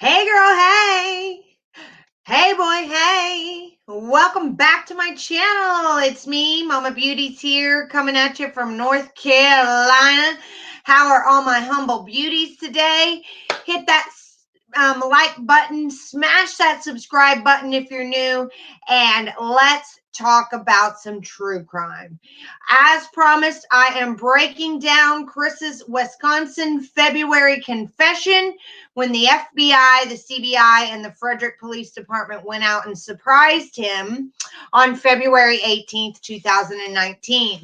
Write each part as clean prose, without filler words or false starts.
Hey girl, hey. Hey boy, hey. Welcome back to my channel. It's me, Mama Beauty's here, coming at you from North Carolina. How are all my humble beauties today? Hit that like button, smash that subscribe button if you're new, and let's talk about some true crime. As promised, I am breaking down Chris's Wisconsin February confession when the FBI, the CBI, and the Frederick Police Department went out and surprised him on February 18th, 2019.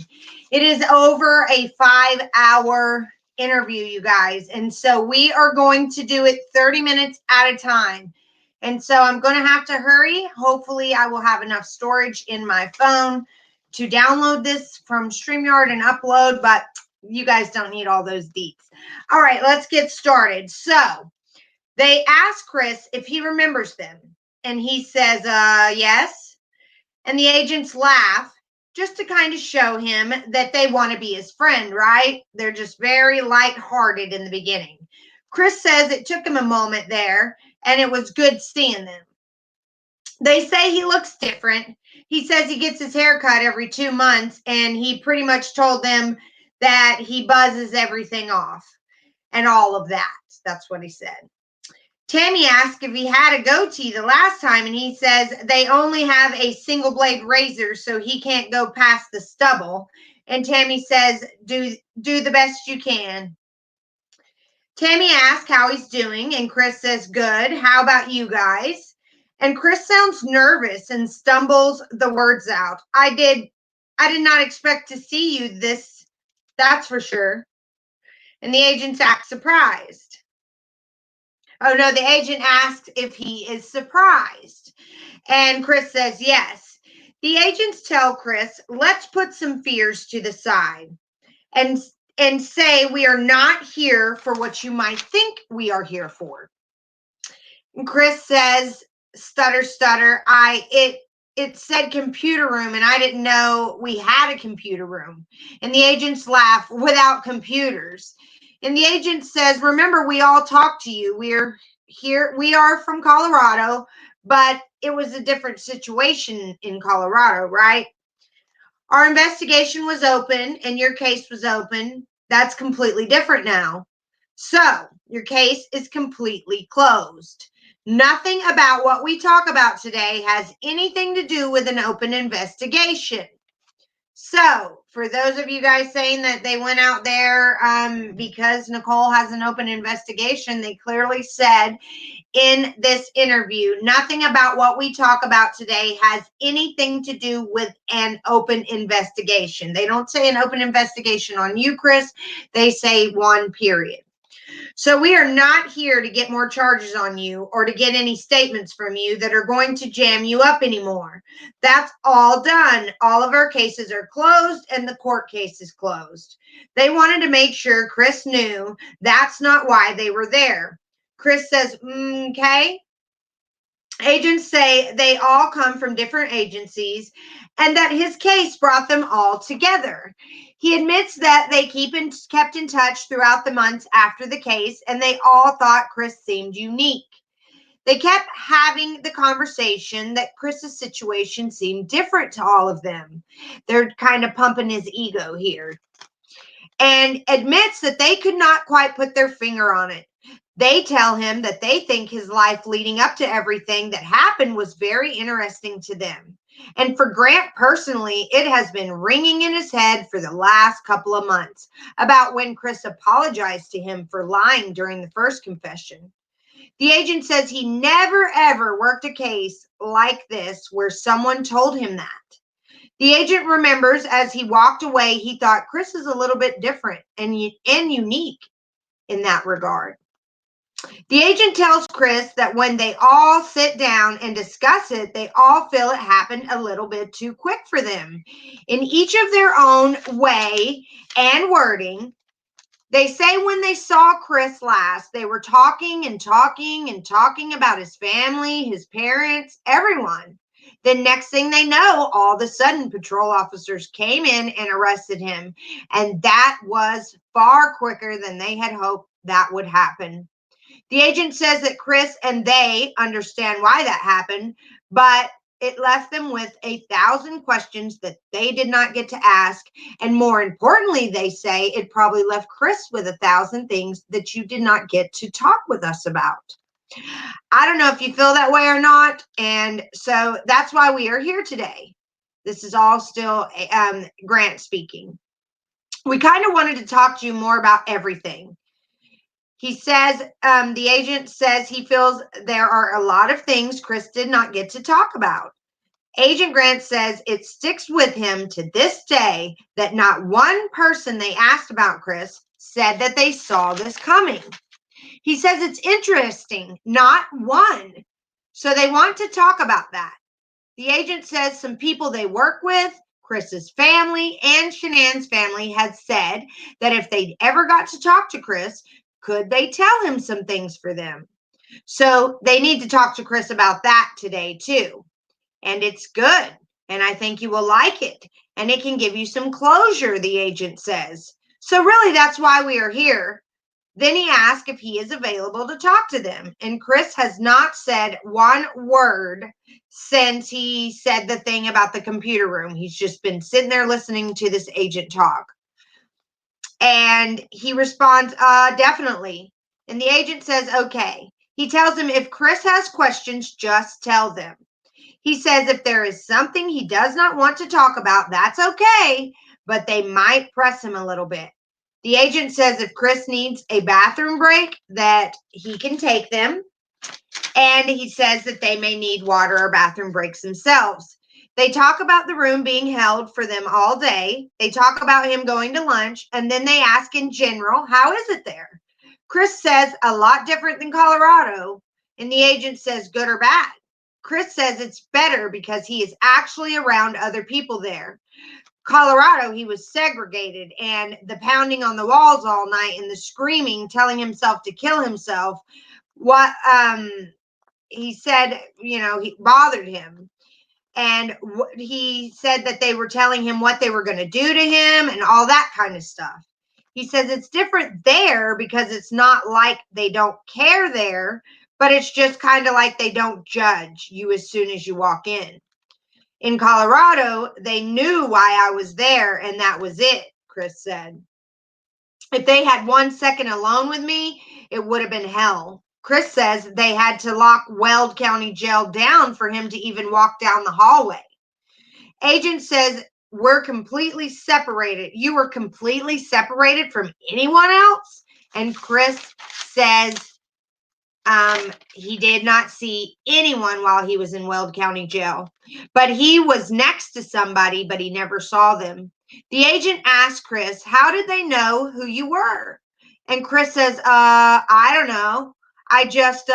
It is over a 5-hour interview, you guys. And so we are going to do it 30 minutes at a time. And so I'm going to have to hurry. Hopefully I will have enough storage in my phone to download this from StreamYard and upload, but you guys don't need all those deets. All right, let's get started. So they ask Chris if he remembers them, and he says, yes. And the agents laugh just to kind of show him that they want to be his friend, right? They're just very lighthearted in the beginning. Chris says it took him a moment there, and it was good seeing them. They say he looks different. He says he gets his hair cut every 2 months, and he pretty much told them that he buzzes everything off and all of that. That's what he said. Tammy asked if he had a goatee the last time, and he says they only have a single blade razor, so he can't go past the stubble. And Tammy says, do the best you can. Tammy asks how he's doing, and Chris says, good. How about you guys? And Chris sounds nervous and stumbles the words out. I did not expect to see you this, that's for sure. And the agents act surprised. Oh, no, the agent asks if he is surprised. And Chris says yes. The agents tell Chris, let's put some fears to the side and say we are not here for what you might think we are here for. And Chris says, stutter, it said computer room, and I didn't know we had a computer room. And the agents laugh, without computers. And the agent says, remember, we all talked to you. We are from Colorado, but it was a different situation in Colorado, right? Our investigation was open and your case was open. That's completely different now. So your case is completely closed. Nothing about what we talk about today has anything to do with an open investigation. So, for those of you guys saying that they went out there because Nicole has an open investigation, they clearly said in this interview, nothing about what we talk about today has anything to do with an open investigation. They don't say an open investigation on you, Chris. They say one, period. So we are not here to get more charges on you or to get any statements from you that are going to jam you up anymore. That's all done. All of our cases are closed and the court case is closed. They wanted to make sure Chris knew that's not why they were there. Chris says, okay. Agents say they all come from different agencies and that his case brought them all together. He admits that they kept in touch throughout the months after the case, and they all thought Chris seemed unique. They kept having the conversation that Chris's situation seemed different to all of them. They're kind of pumping his ego here. And admits that they could not quite put their finger on it. They tell him that they think his life leading up to everything that happened was very interesting to them. And for Grant personally, it has been ringing in his head for the last couple of months about when Chris apologized to him for lying during the first confession. The agent says he never ever worked a case like this where someone told him that. The agent remembers as he walked away, he thought Chris is a little bit different and unique in that regard. The agent tells Chris that when they all sit down and discuss it, they all feel it happened a little bit too quick for them. In each of their own way and wording, they say when they saw Chris last, they were talking about his family, his parents, everyone. The next thing they know, all of a sudden, patrol officers came in and arrested him. And that was far quicker than they had hoped that would happen. The agent says that Chris and they understand why that happened, but it left them with 1,000 questions that they did not get to ask. And more importantly, they say it probably left Chris with 1,000 things that you did not get to talk with us about. I don't know if you feel that way or not. And so that's why we are here today. This is all still Grant speaking. We kind of wanted to talk to you more about everything. He says, the agent says he feels there are a lot of things Chris did not get to talk about. Agent Grant says it sticks with him to this day that not one person they asked about Chris said that they saw this coming. He says it's interesting, not one. So they want to talk about that. The agent says some people they work with, Chris's family and Shanann's family, had said that if they ever got to talk to Chris, could they tell him some things for them? So they need to talk to Chris about that today too. And it's good. And I think you will like it. And it can give you some closure, the agent says. So really, that's why we are here. Then he asked if he is available to talk to them. And Chris has not said one word since he said the thing about the computer room. He's just been sitting there listening to this agent talk. And he responds, definitely. And the agent says, okay. He tells him if Chris has questions, just tell them. He says if there is something he does not want to talk about, that's okay, but they might press him a little bit. The agent says if Chris needs a bathroom break, that he can take them. And he says that they may need water or bathroom breaks themselves. They talk about the room being held for them all day. They talk about him going to lunch. And then they ask in general, how is it there? Chris says a lot different than Colorado. And the agent says good or bad. Chris says it's better because he is actually around other people there. Colorado, he was segregated, and the pounding on the walls all night and the screaming, telling himself to kill himself, what he said, he bothered him. And he said that they were telling him what they were going to do to him and all that kind of stuff. He says it's different there because it's not like they don't care there, but it's just kind of like they don't judge you as soon as you walk in. In Colorado, they knew why I was there, and that was it, Chris said. If they had 1 second alone with me, it would have been hell. Chris says they had to lock Weld County Jail down for him to even walk down the hallway. Agent says we're completely separated. You were completely separated from anyone else? And Chris says he did not see anyone while he was in Weld County Jail. But he was next to somebody, but he never saw them. The agent asked Chris, how did they know who you were? And Chris says, I don't know. I just,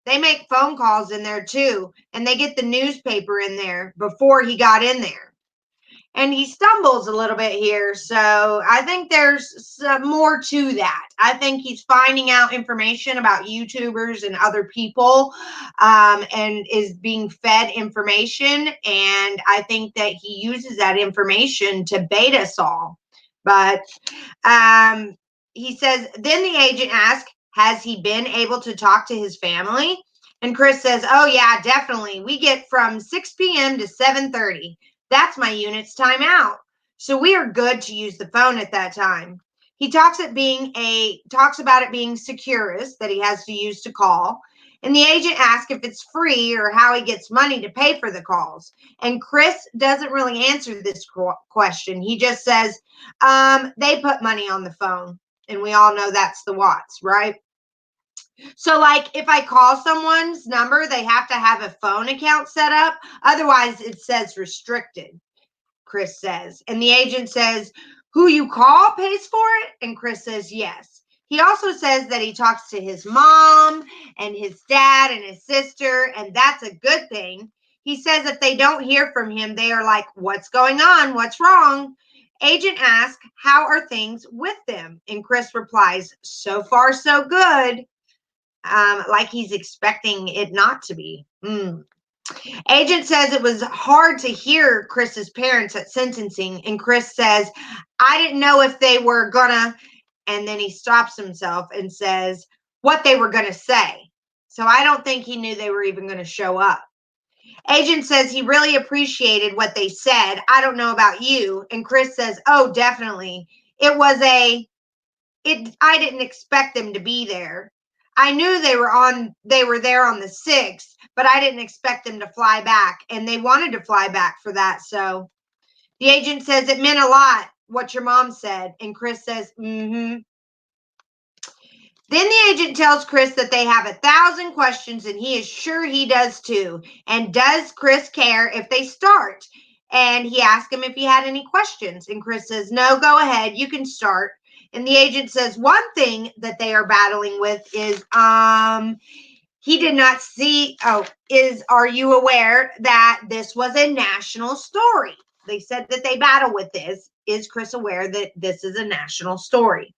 they make phone calls in there too. And they get the newspaper in there before he got in there. And he stumbles a little bit here. So I think there's some more to that. I think he's finding out information about YouTubers and other people and is being fed information. And I think that he uses that information to bait us all. But he says, then the agent asks, has he been able to talk to his family? And Chris says, oh, yeah, definitely. We get from 6 p.m. to 7:30. That's my unit's time out. So we are good to use the phone at that time. He talks about it being Securus that he has to use to call. And the agent asks if it's free or how he gets money to pay for the calls. And Chris doesn't really answer this question. He just says, they put money on the phone. And we all know that's the Watts, right? So like if I call someone's number, they have to have a phone account set up. Otherwise, it says restricted, Chris says. And the agent says, who you call pays for it? And Chris says, yes. He also says that he talks to his mom and his dad and his sister, and that's a good thing. He says if they don't hear from him, they are like, what's going on? What's wrong? Agent asks, how are things with them? And Chris replies, so far, so good. Like he's expecting it not to be. Agent says it was hard to hear Chris's parents at sentencing, and Chris says, I didn't know if they were gonna, and then he stops himself and says, what they were going to say. So I don't think he knew they were even going to show up. Agent says he really appreciated what they said. I don't know about you. And Chris says, oh, definitely. I didn't expect them to be there. I knew they were there on the 6th, but I didn't expect them to fly back. And they wanted to fly back for that. So the agent says it meant a lot what your mom said. And Chris says, mm-hmm. Then the agent tells Chris that they have 1,000 questions and he is sure he does too. And does Chris care if they start? And he asked him if he had any questions. And Chris says, no, go ahead. You can start. And the agent says one thing that they are battling with is he did not see, are you aware that this was a national story? They said that they battle with this. Is Chris aware that this is a national story?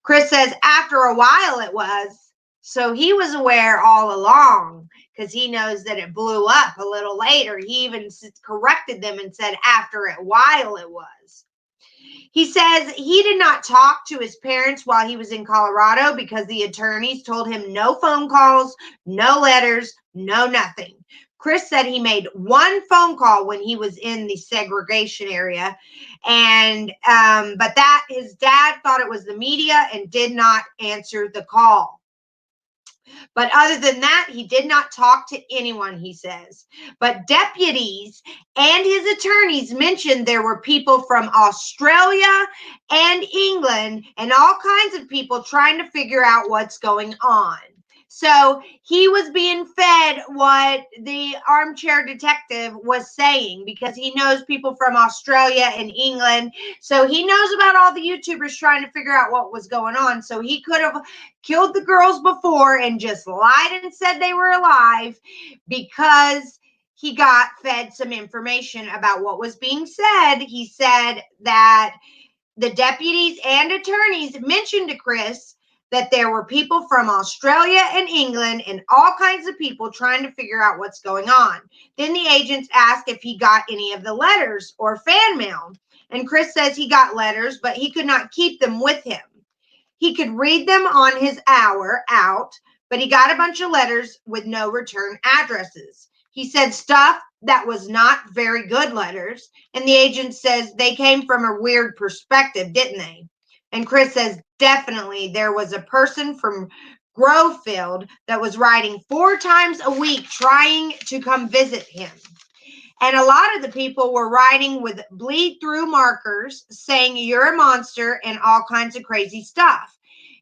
Chris says after a while it was. So he was aware all along because he knows that it blew up a little later. He even corrected them and said after a while it was. He says he did not talk to his parents while he was in Colorado because the attorneys told him no phone calls, no letters, no nothing. Chris said he made one phone call when he was in the segregation area, and but that his dad thought it was the media and did not answer the call. But other than that, he did not talk to anyone, he says. But deputies and his attorneys mentioned there were people from Australia and England and all kinds of people trying to figure out what's going on. So he was being fed what the armchair detective was saying because he knows people from Australia and England. So he knows about all the YouTubers trying to figure out what was going on. So he could have killed the girls before and just lied and said they were alive because he got fed some information about what was being said. He said that the deputies and attorneys mentioned to Chris that there were people from Australia and England and all kinds of people trying to figure out what's going on. Then the agents asked if he got any of the letters or fan mail. And Chris says he got letters, but he could not keep them with him. He could read them on his hour out, but he got a bunch of letters with no return addresses. He said stuff that was not very good letters, and the agent says they came from a weird perspective, didn't they? And Chris says definitely there was a person from Grovefield that was writing 4 times a week trying to come visit him. And a lot of the people were writing with bleed through markers saying you're a monster and all kinds of crazy stuff.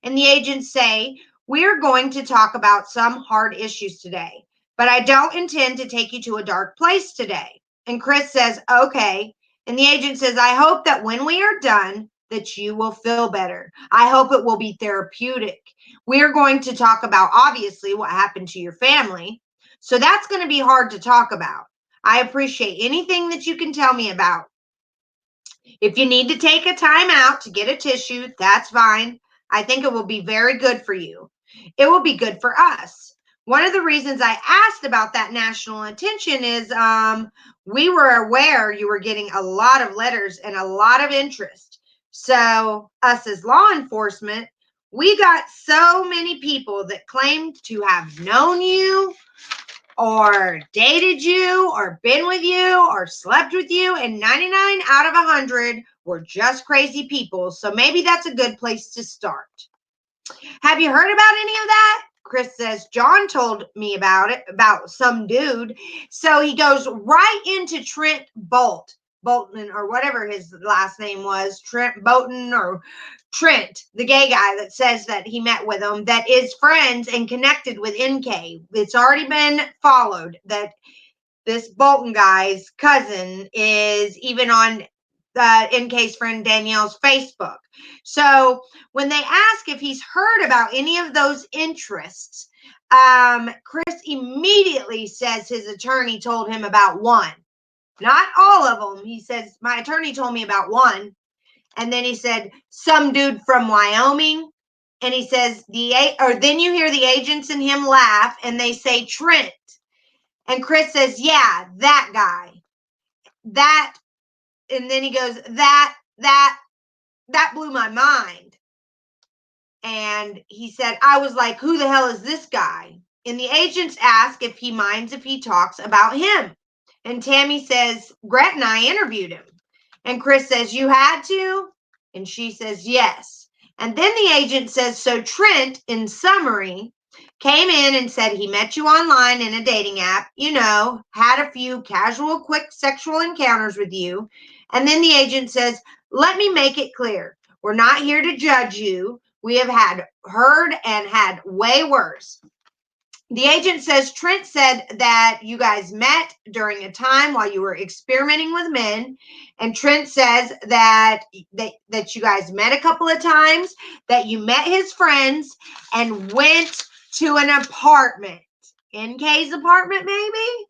And the agents say, we're going to talk about some hard issues today, but I don't intend to take you to a dark place today. And Chris says, okay. And the agent says, I hope that when we are done, that you will feel better. I hope it will be therapeutic. We are going to talk about, obviously, what happened to your family. So that's going to be hard to talk about. I appreciate anything that you can tell me about. If you need to take a time out to get a tissue, that's fine. I think it will be very good for you. It will be good for us. One of the reasons I asked about that national attention is we were aware you were getting a lot of letters and a lot of interest. So us as law enforcement, we got so many people that claimed to have known you or dated you or been with you or slept with you, and 99 out of 100 were just crazy people. So maybe that's a good place to start. Have you heard about any of that? Chris says, John told me about it, about some dude. So he goes right into Trent Bolton, or whatever his last name was, Trent Bolton, or Trent, the gay guy that says that he met with him, that is friends and connected with NK. It's already been followed that this Bolton guy's cousin is even on NK's friend Danielle's Facebook. So when they ask if he's heard about any of those interests, Chris immediately says his attorney told him about one. Not all of them. He says, my attorney told me about one. And then he said, some dude from Wyoming. And he says, then you hear the agents and him laugh and they say Trent. And Chris says, yeah, that guy. That, and then he goes, that blew my mind. And he said, I was like, who the hell is this guy? And the agents ask if he minds if he talks about him. And Tammy says, Grant and I interviewed him. And Chris says, you had to? And she says, yes. And then the agent says, so Trent, in summary, came in and said he met you online in a dating app, had a few casual, quick sexual encounters with you. And then the agent says, let me make it clear. We're not here to judge you. We have heard and had way worse. The agent says Trent said that you guys met during a time while you were experimenting with men. And Trent says that you guys met a couple of times, that you met his friends and went to an apartment. NK's apartment, maybe?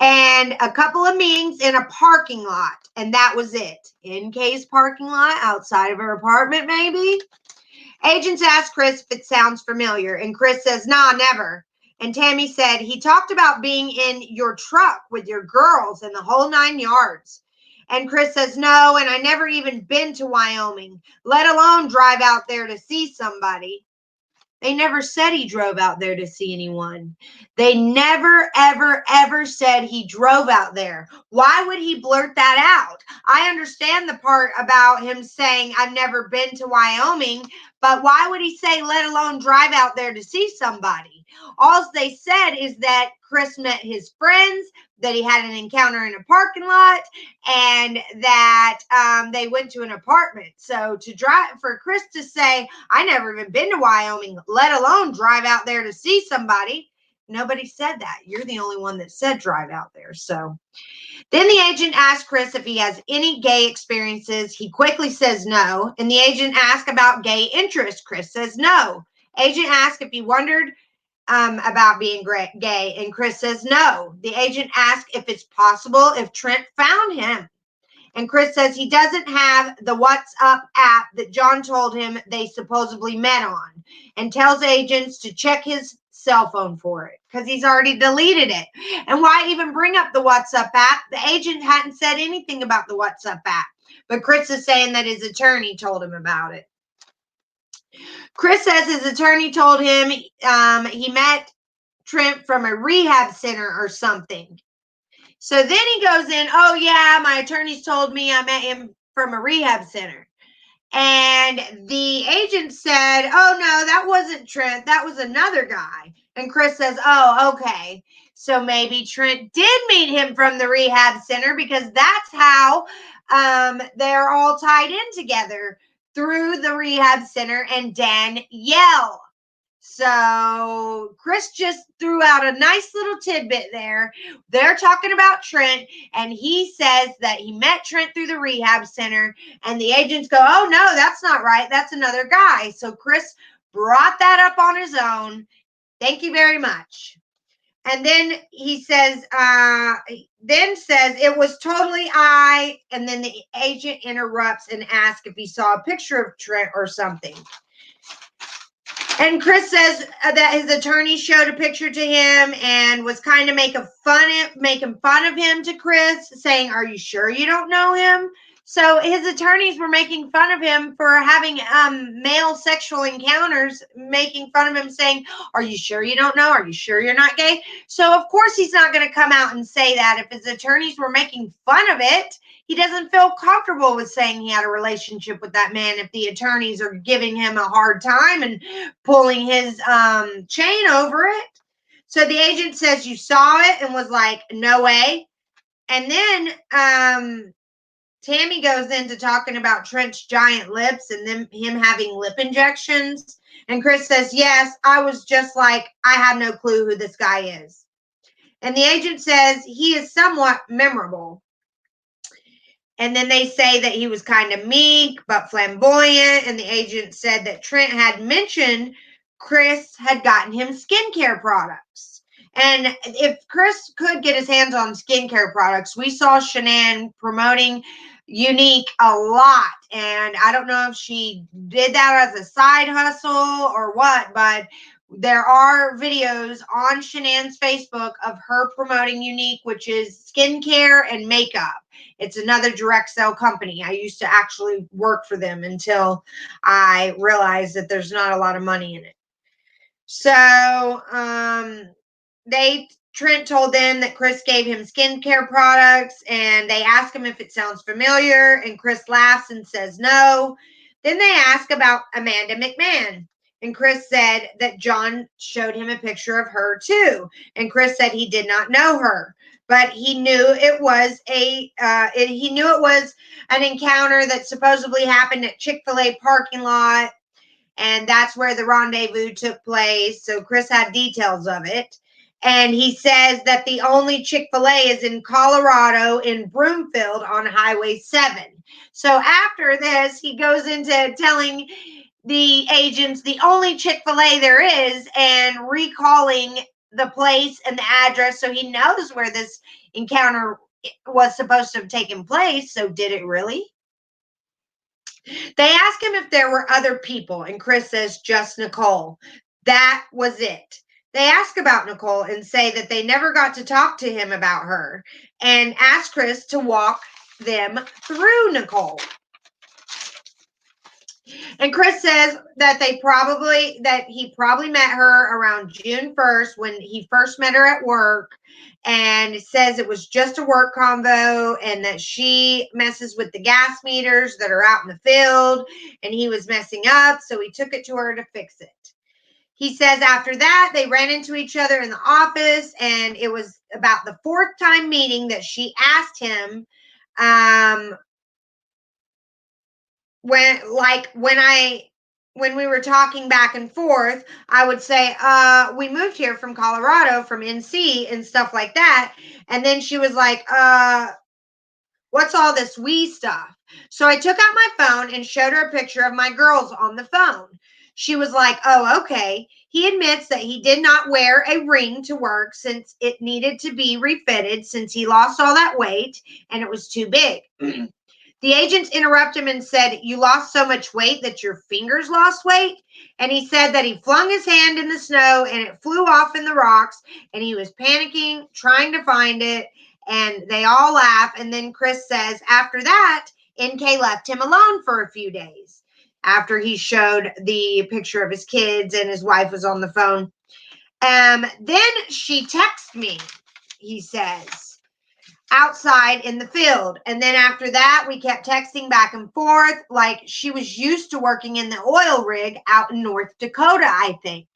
And a couple of meetings in a parking lot. And that was it. NK's parking lot outside of her apartment, maybe? Agents ask Chris if it sounds familiar. And Chris says, nah, never. And Tammy said, he talked about being in your truck with your girls and the whole 9 yards. And Chris says, no, and I never even been to Wyoming, let alone drive out there to see somebody. They never said he drove out there to see anyone. They never, ever, ever said he drove out there. Why would he blurt that out? I understand the part about him saying, I've never been to Wyoming, but why would he say, let alone drive out there to see somebody? All they said is that Chris met his friends, that he had an encounter in a parking lot, and that they went to an apartment. So for Chris to say, I never even been to Wyoming, let alone drive out there to see somebody, nobody said that. You're the only one that said drive out there. So then the agent asks Chris if he has any gay experiences. He quickly says no. And the agent asks about gay interest. Chris says no. Agent asks if he wondered about being gay, and Chris says no. The agent asks if it's possible if Trent found him. And Chris says he doesn't have the WhatsApp app that John told him they supposedly met on, and tells agents to check his cell phone for it because he's already deleted it. And why even bring up the WhatsApp app? The agent hadn't said anything about the WhatsApp app, but Chris is saying that his attorney told him about it. Chris says his attorney told him he met Trent from a rehab center or something. So then he goes in, oh yeah, my attorneys told me I met him from a rehab center. And the agent said, oh no, that wasn't Trent. That was another guy. And Chris says, oh, okay. So maybe Trent did meet him from the rehab center, because that's how they're all tied in together, through the rehab center and Danielle. So Chris just threw out a nice little tidbit there. They're talking about Trent, and he says that he met Trent through the rehab center, and the agents go, oh no, that's not right. That's another guy. So Chris brought that up on his own. Thank you very much. And then he says, it was totally I. And then the agent interrupts and asks if he saw a picture of Trent or something. And Chris says that his attorney showed a picture to him and was kind of making fun of him to Chris, saying, are you sure you don't know him? So his attorneys were making fun of him for having male sexual encounters, making fun of him, saying, are you sure you don't know? Are you sure you're not gay? So of course he's not going to come out and say that. If his attorneys were making fun of it, he doesn't feel comfortable with saying he had a relationship with that man if the attorneys are giving him a hard time and pulling his chain over it. So the agent says, you saw it, and was like, no way. And then Tammy goes into talking about Trent's giant lips and then him having lip injections. And Chris says, yes, I was just like, I have no clue who this guy is. And the agent says he is somewhat memorable. And then they say that he was kind of meek but flamboyant. And the agent said that Trent had mentioned Chris had gotten him skincare products. And if Chris could get his hands on skincare products, we saw Shanann promoting Unique a lot. And I don't know if she did that as a side hustle or what, but there are videos on Shanann's Facebook of her promoting Unique, which is skincare and makeup. It's another direct sell company. I used to actually work for them until I realized that there's not a lot of money in it. So Trent told them that Chris gave him skincare products, and they ask him if it sounds familiar, and Chris laughs and says no. Then they ask about Amanda McMahon, and Chris said that John showed him a picture of her too, and Chris said he did not know her, but he knew it was an encounter that supposedly happened at Chick-fil-A parking lot, and that's where the rendezvous took place. So Chris had details of it. And he says that the only Chick-fil-A is in Colorado in Broomfield on Highway 7. So after this, he goes into telling the agents the only Chick-fil-A there is and recalling the place and the address, so he knows where this encounter was supposed to have taken place. So did it really? They ask him if there were other people, and Chris says just Nicole. That was it. They ask about Nicole and say that they never got to talk to him about her, and ask Chris to walk them through Nicole. And Chris says that he probably met her around June 1st when he first met her at work, and it says it was just a work convo, and that she messes with the gas meters that are out in the field, and he was messing up, so he took it to her to fix it. He says after that, they ran into each other in the office, and it was about the fourth time meeting that she asked him, when we were talking back and forth, I would say, we moved here from Colorado, from NC and stuff like that. And then she was like, what's all this we stuff? So I took out my phone and showed her a picture of my girls on the phone. She was like, oh, okay. He admits that he did not wear a ring to work since it needed to be refitted since he lost all that weight and it was too big. The agents interrupt him and said, you lost so much weight that your fingers lost weight? And he said that he flung his hand in the snow and it flew off in the rocks, and he was panicking, trying to find it, and they all laugh. And then Chris says after that, NK left him alone for a few days after he showed the picture of his kids and his wife was on the phone. Then she texted me, he says, outside in the field. And then after that, we kept texting back and forth like she was used to working in the oil rig out in North Dakota, I think.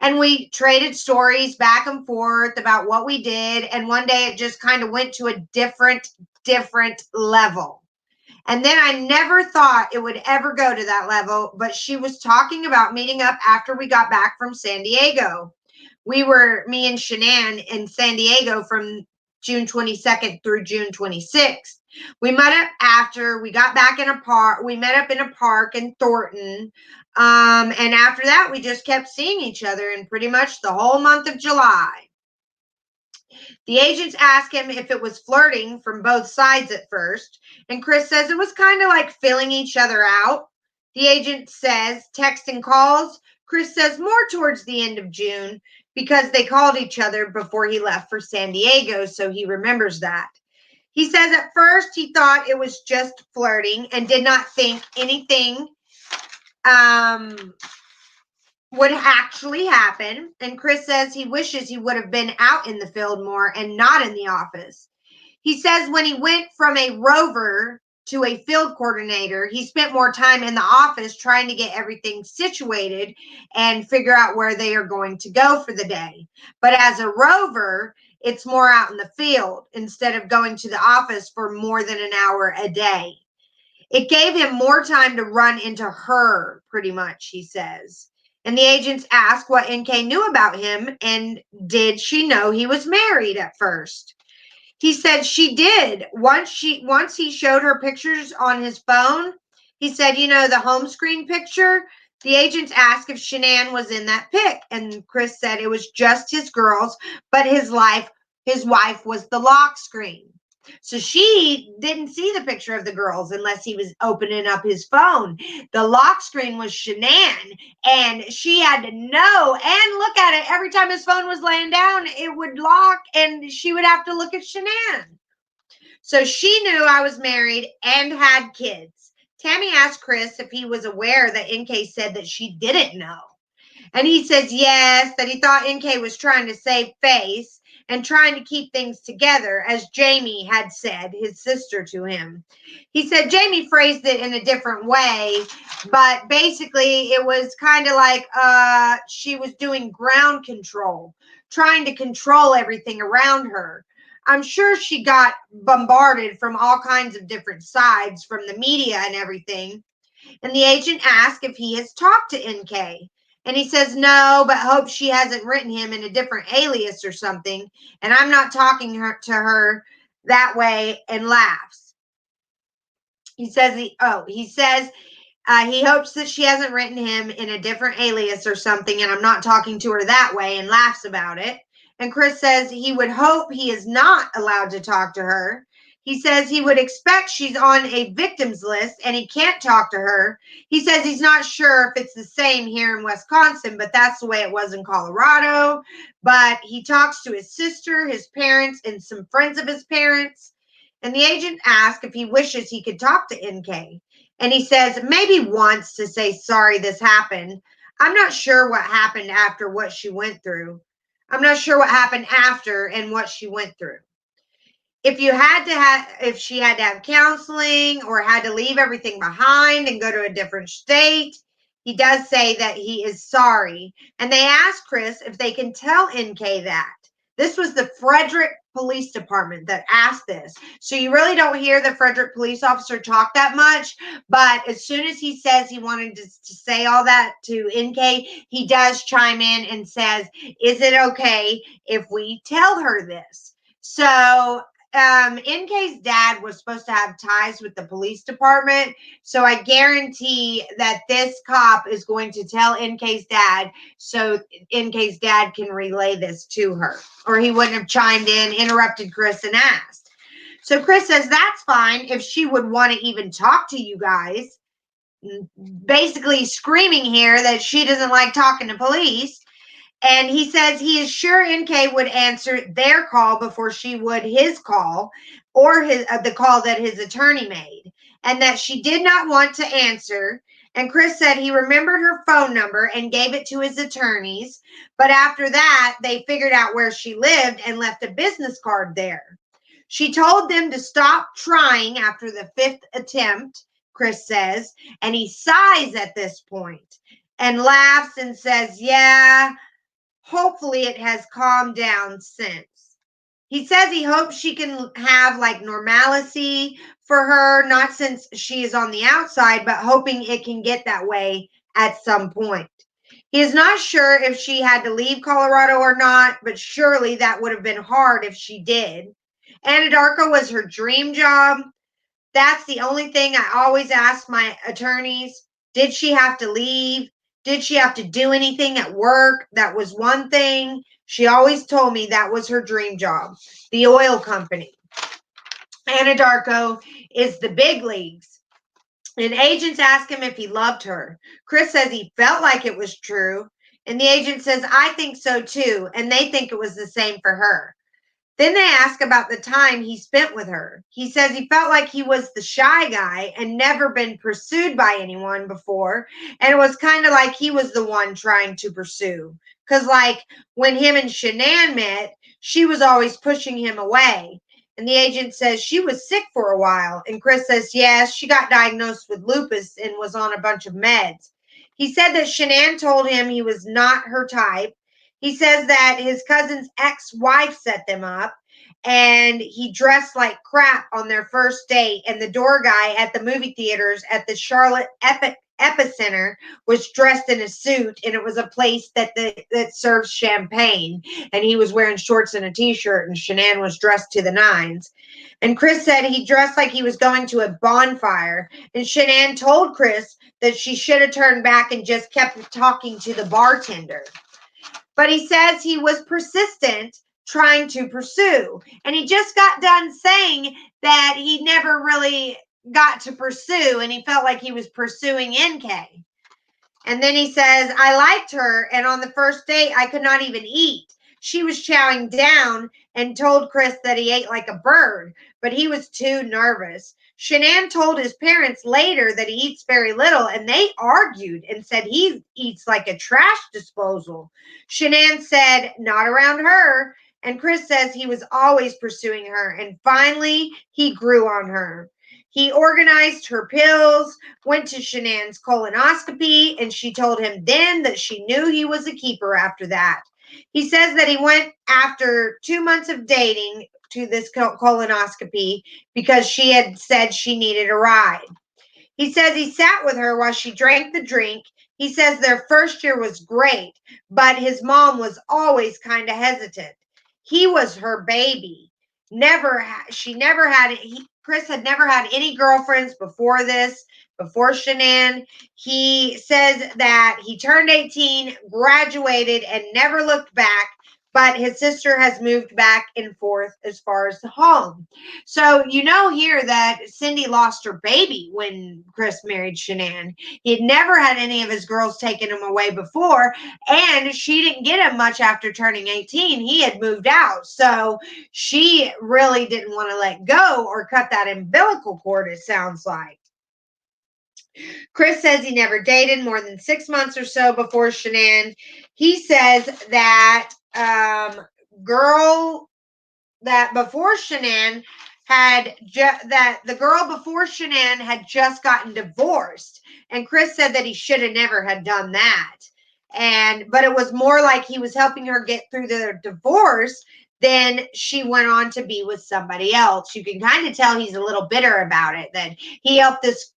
And we traded stories back and forth about what we did. And one day it just kind of went to a different level. And then I never thought it would ever go to that level, but she was talking about meeting up after we got back from San Diego. Me and Shanann in San Diego from June 22nd through June 26th. We met up after we got back in a park. We met up in a park in Thornton. And after that, we just kept seeing each other in pretty much the whole month of July. The agents ask him if it was flirting from both sides at first, and Chris says it was kind of like filling each other out. The agent says text and calls. Chris says more towards the end of June because they called each other before he left for San Diego, so he remembers that. He says at first he thought it was just flirting and did not think anything would actually happen. And Chris says he wishes he would have been out in the field more and not in the office. He says when he went from a rover to a field coordinator, he spent more time in the office trying to get everything situated and figure out where they are going to go for the day. But as a rover, it's more out in the field instead of going to the office for more than an hour a day. It gave him more time to run into her, pretty much, he says. And the agents ask what NK knew about him, and did she know he was married at first? He said she did. Once he showed her pictures on his phone, he said, the home screen picture. The agents asked if Shanann was in that pic, and Chris said it was just his girls, but his wife was the lock screen. So she didn't see the picture of the girls unless he was opening up his phone. The lock screen was Shanann, and she had to know and look at it every time his phone was laying down. It would lock, and she would have to look at Shanann. So she knew I was married and had kids. Tammy asked Chris if he was aware that NK said that she didn't know. And he says yes, that he thought NK was trying to save face and trying to keep things together, as Jamie had said, his sister, to him. He said Jamie phrased it in a different way, but basically it was kind of like she was doing ground control, trying to control everything around her. I'm sure she got bombarded from all kinds of different sides, from the media and everything. And the agent asked if he has talked to NK. And he says no, but hopes she hasn't written him in a different alias or something. And I'm not talking to her that way, and laughs. He says he hopes that she hasn't written him in a different alias or something, and I'm not talking to her that way, and laughs about it. And Chris says he would hope he is not allowed to talk to her. He says he would expect she's on a victims list and he can't talk to her. He says he's not sure if it's the same here in Wisconsin, but that's the way it was in Colorado. But he talks to his sister, his parents, and some friends of his parents. And the agent asks if he wishes he could talk to NK. And he says maybe once to say, sorry, this happened. I'm not sure what happened after what she went through. I'm not sure what happened after and what she went through. If she had to have counseling or had to leave everything behind and go to a different state, he does say that he is sorry. And they ask Chris if they can tell NK that. This was the Frederick Police Department that asked this. So you really don't hear the Frederick police officer talk that much. But as soon as he says he wanted to say all that to NK, he does chime in and says, is it okay if we tell her this? So NK's dad was supposed to have ties with the police department. So I guarantee that this cop is going to tell NK's dad so NK's dad can relay this to her, or he wouldn't have chimed in, interrupted Chris, and asked. So Chris says that's fine if she would want to even talk to you guys, basically screaming here that she doesn't like talking to police. And he says he is sure NK would answer their call before she would his call, or the call that his attorney made, and that she did not want to answer. And Chris said he remembered her phone number and gave it to his attorneys. But after that, they figured out where she lived and left a business card there. She told them to stop trying after the 5th attempt, Chris says, and he sighs at this point and laughs and says, yeah, hopefully it has calmed down since. He says he hopes she can have like normalcy for her, not since she is on the outside, but hoping it can get that way at some point. He is not sure if she had to leave Colorado or not, but surely that would have been hard if she did. Anadarko was her dream job. That's the only thing I always ask my attorneys. Did she have to leave? Did she have to do anything at work? That was one thing. She always told me that was her dream job, the oil company. Anadarko is the big leagues. And agents ask him if he loved her. Chris says he felt like it was true. And the agent says, I think so too. And they think it was the same for her. Then they ask about the time he spent with her. He says he felt like he was the shy guy and never been pursued by anyone before. And it was kind of like he was the one trying to pursue. Because like when him and Shanann met, she was always pushing him away. And the agent says she was sick for a while. And Chris says, yes, she got diagnosed with lupus and was on a bunch of meds. He said that Shanann told him he was not her type. He says that his cousin's ex-wife set them up, and he dressed like crap on their first date. And the door guy at the movie theaters at the Charlotte Epicenter was dressed in a suit, and it was a place that serves champagne. And he was wearing shorts and a t-shirt, and Shanann was dressed to the nines. And Chris said he dressed like he was going to a bonfire. And Shanann told Chris that she should have turned back and just kept talking to the bartender. But he says he was persistent, trying to pursue. And he just got done saying that he never really got to pursue, and he felt like he was pursuing NK. And then he says, I liked her, and on the first date, I could not even eat. She was chowing down and told Chris that he ate like a bird, but he was too nervous. Shanann told his parents later that he eats very little, and they argued and said he eats like a trash disposal. Shanann said, not around her. And Chris says he was always pursuing her, and finally he grew on her. He organized her pills, went to Shanann's colonoscopy, and she told him then that she knew he was a keeper after that. He says that he went after 2 months of dating to this colonoscopy because she had said she needed a ride. He says he sat with her while she drank the drink. He says their first year was great, but his mom was always kind of hesitant. He was her baby. She never had, Chris had never had any girlfriends before this, before Shanann. He says that he turned 18, graduated, and never looked back, but his sister has moved back and forth as far as the home. So you know here that Cindy lost her baby when Chris married Shanann. He had never had any of his girls taken him away before, and she didn't get him much after turning 18. He had moved out. So she really didn't want to let go or cut that umbilical cord, it sounds like. Chris says he never dated more than 6 months or so before Shanann. He says that before Shanann that the girl before Shanann had just gotten divorced, and Chris said that he should have never had done that. But it was more like he was helping her get through the divorce. Then she went on to be with somebody else. You can kind of tell he's a little bitter about it, that he helped this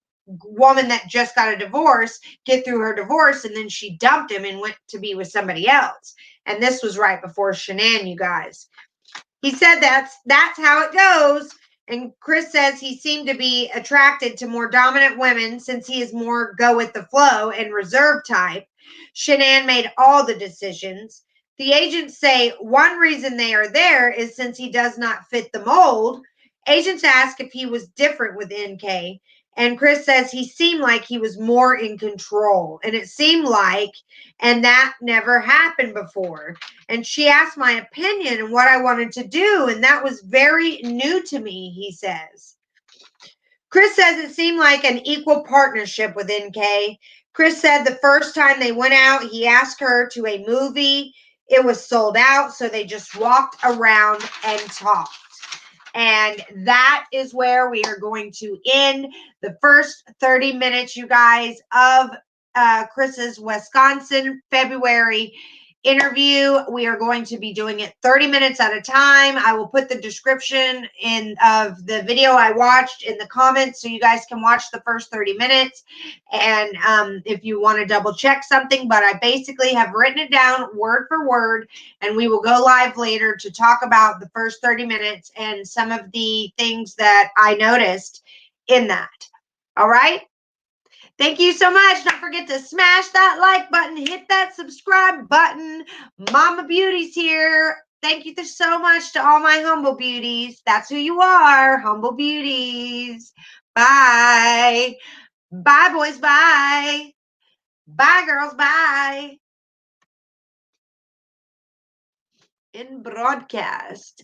woman that just got a divorce get through her divorce, and then she dumped him and went to be with somebody else. And this was right before Shanann, you guys. He said that's how it goes. And Chris says he seemed to be attracted to more dominant women since he is more go with the flow and reserve type. Shanann made all the decisions. The agents say one reason they are there is since he does not fit the mold. Agents ask if he was different with NK. And Chris says he seemed like he was more in control. And it seemed like, and that never happened before. And she asked my opinion and what I wanted to do. And that was very new to me, he says. Chris says it seemed like an equal partnership with NK. Chris said the first time they went out, he asked her to a movie. It was sold out, so they just walked around and talked. And that is where we are going to end the first 30 minutes, you guys, of Chris's Wisconsin February interview. We are going to be doing it 30 minutes at a time. I will put the description of the video I watched in the comments so you guys can watch the first 30 minutes. And if you want to double check something, but I basically have written it down word for word, and we will go live later to talk about the first 30 minutes and some of the things that I noticed in that. All right. Thank you so much. Don't forget to smash that like button, hit that subscribe button. Mama Beauty's here. Thank you so much to all my humble beauties. That's who you are, humble beauties. Bye. Bye, boys. Bye. Bye, girls. Bye. In the broadcast.